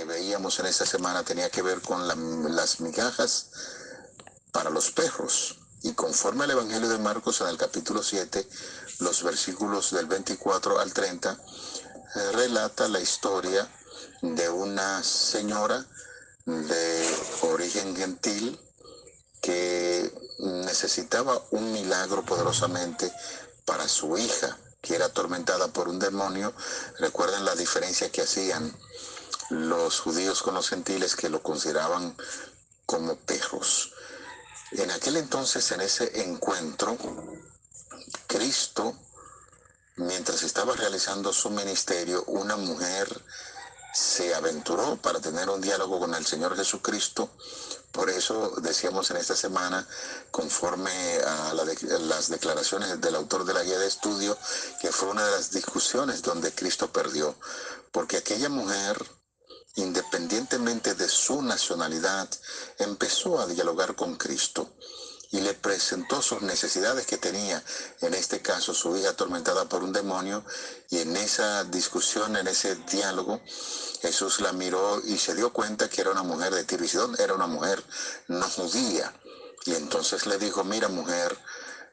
veíamos en esta semana tenía que ver con las migajas para los perros. Y conforme al Evangelio de Marcos, en el capítulo 7, los versículos del 24 al 30, relata la historia de una señora de origen gentil que necesitaba un milagro poderosamente para su hija, que era atormentada por un demonio. Recuerden la diferencia que hacían los judíos con los gentiles, que lo consideraban como perros. En aquel entonces, en ese encuentro, Cristo, mientras estaba realizando su ministerio, una mujer se aventuró para tener un diálogo con el Señor Jesucristo. Por eso decíamos en esta semana, conforme a las declaraciones del autor de la guía de estudio, que fue una de las discusiones donde Cristo perdió, porque aquella mujer, independientemente de su nacionalidad, empezó a dialogar con Cristo y le presentó sus necesidades que tenía, en este caso su hija atormentada por un demonio, y en esa discusión, en ese diálogo, Jesús la miró y se dio cuenta que era una mujer de Tiro y Sidón, era una mujer no judía, y entonces le dijo: mira, mujer,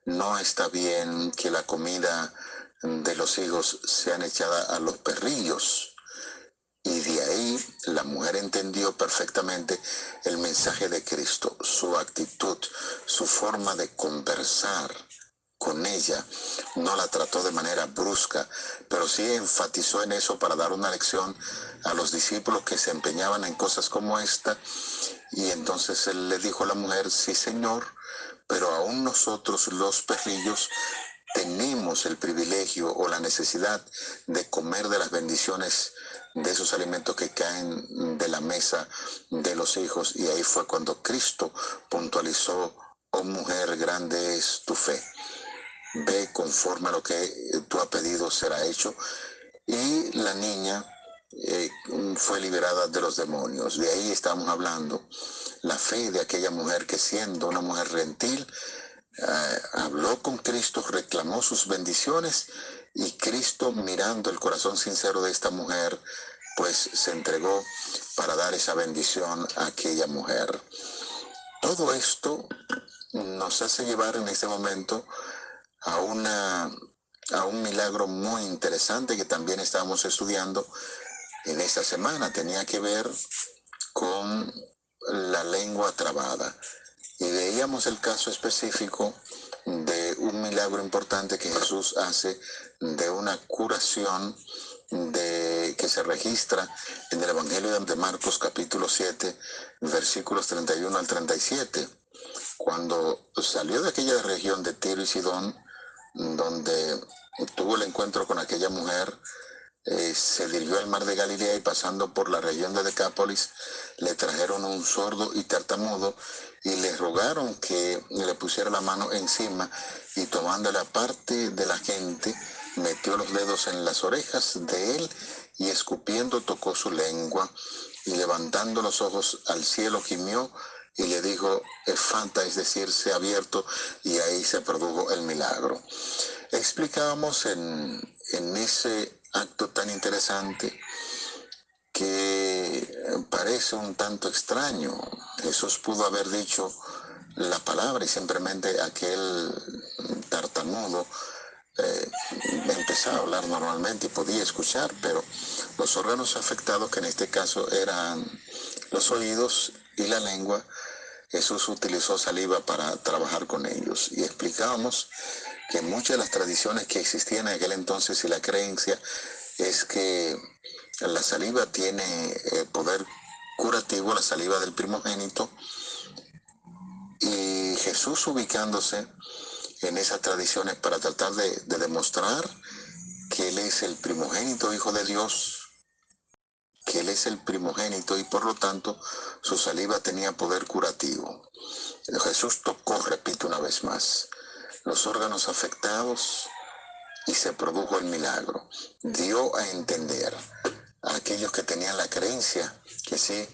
no está bien que la comida de los hijos sean echada a los perrillos. Y de ahí la mujer entendió perfectamente el mensaje de Cristo, su actitud, su forma de conversar con ella. No la trató de manera brusca, pero sí enfatizó en eso para dar una lección a los discípulos que se empeñaban en cosas como esta. Y entonces él le dijo a la mujer: sí, Señor, pero aún nosotros los perrillos tenemos el privilegio o la necesidad de comer de las bendiciones de esos alimentos que caen de la mesa de los hijos. Y ahí fue cuando Cristo puntualizó: oh mujer, grande es tu fe, ve, conforme a lo que tú has pedido será hecho. Y la niña fue liberada de los demonios. De ahí estamos hablando, la fe de aquella mujer que, siendo una mujer gentil, habló con Cristo, reclamó sus bendiciones, y Cristo, mirando el corazón sincero de esta mujer, pues se entregó para dar esa bendición a aquella mujer. Todo esto nos hace llevar en este momento a un milagro muy interesante que también estábamos estudiando en esta semana. Tenía que ver con la lengua trabada. Y veíamos el caso específico de un milagro importante que Jesús hace, de una curación que se registra en el Evangelio de Marcos capítulo 7, versículos 31 al 37. Cuando salió de aquella región de Tiro y Sidón, donde tuvo el encuentro con aquella mujer, se dirigió al mar de Galilea, y pasando por la región de Decápolis, le trajeron un sordo y tartamudo y le rogaron que le pusiera la mano encima, y tomándole aparte de la gente, metió los dedos en las orejas de él y escupiendo tocó su lengua, y levantando los ojos al cielo gimió y le dijo: Efata, es decir, sea abierto, y ahí se produjo el milagro. Explicábamos en ese acto tan interesante que parece un tanto extraño. Jesús pudo haber dicho la palabra y simplemente aquel tartamudo empezaba a hablar normalmente y podía escuchar, pero los órganos afectados, que en este caso eran los oídos y la lengua, Jesús utilizó saliva para trabajar con ellos. Y explicábamos que muchas de las tradiciones que existían en aquel entonces y la creencia es que la saliva tiene poder curativo, la saliva del primogénito, y Jesús, ubicándose en esas tradiciones para tratar de demostrar que Él es el primogénito Hijo de Dios, que Él es el primogénito, y por lo tanto su saliva tenía poder curativo. Jesús tocó, repito una vez más, los órganos afectados y se produjo el milagro. Dio a entender a aquellos que tenían la creencia que sí,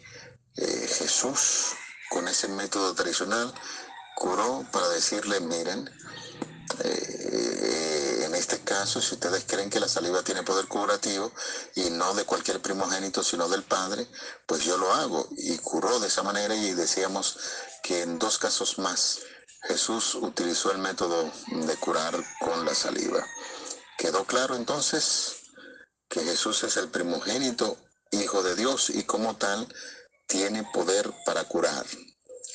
Jesús con ese método tradicional curó, para decirle: miren, en este caso, si ustedes creen que la saliva tiene poder curativo y no de cualquier primogénito, sino del Padre, pues yo lo hago. Y curó de esa manera, y decíamos que en 2 casos más Jesús utilizó el método de curar con la saliva. ¿Quedó claro entonces que Jesús es el primogénito, Hijo de Dios, y como tal tiene poder para curar?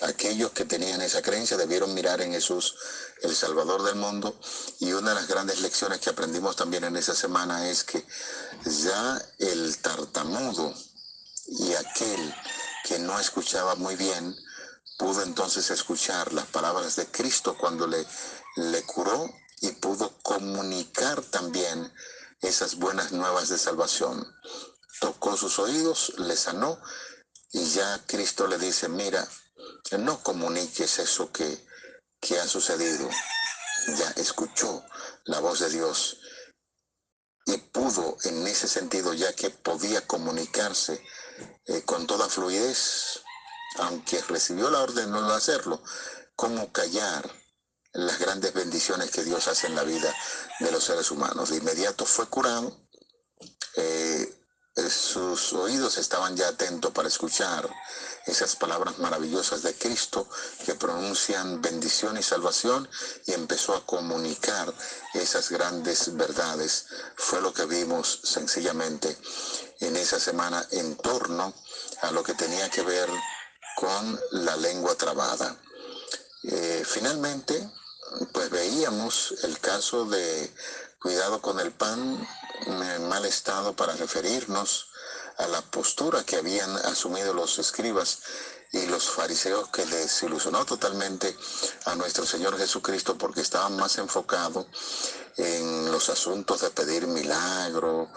Aquellos que tenían esa creencia debieron mirar en Jesús, el Salvador del mundo. Y una de las grandes lecciones que aprendimos también en esa semana es que ya el tartamudo y aquel que no escuchaba muy bien pudo entonces escuchar las palabras de Cristo cuando le curó, y pudo comunicar también esas buenas nuevas de salvación. Tocó sus oídos, le sanó, y ya Cristo le dice: mira, no comuniques eso que ha sucedido. Ya escuchó la voz de Dios y pudo, en ese sentido, ya que podía comunicarse con toda fluidez, aunque recibió la orden de no hacerlo, cómo callar las grandes bendiciones que Dios hace en la vida de los seres humanos. De inmediato fue curado. Sus oídos estaban ya atentos para escuchar esas palabras maravillosas de Cristo que pronuncian bendición y salvación, y empezó a comunicar esas grandes verdades. Fue lo que vimos sencillamente en esa semana en torno a lo que tenía que ver con la lengua trabada. Finalmente, pues veíamos el caso de cuidado con el pan en mal estado, para referirnos a la postura que habían asumido los escribas y los fariseos, que desilusionó totalmente a nuestro Señor Jesucristo, porque estaban más enfocados en los asuntos de pedir milagros,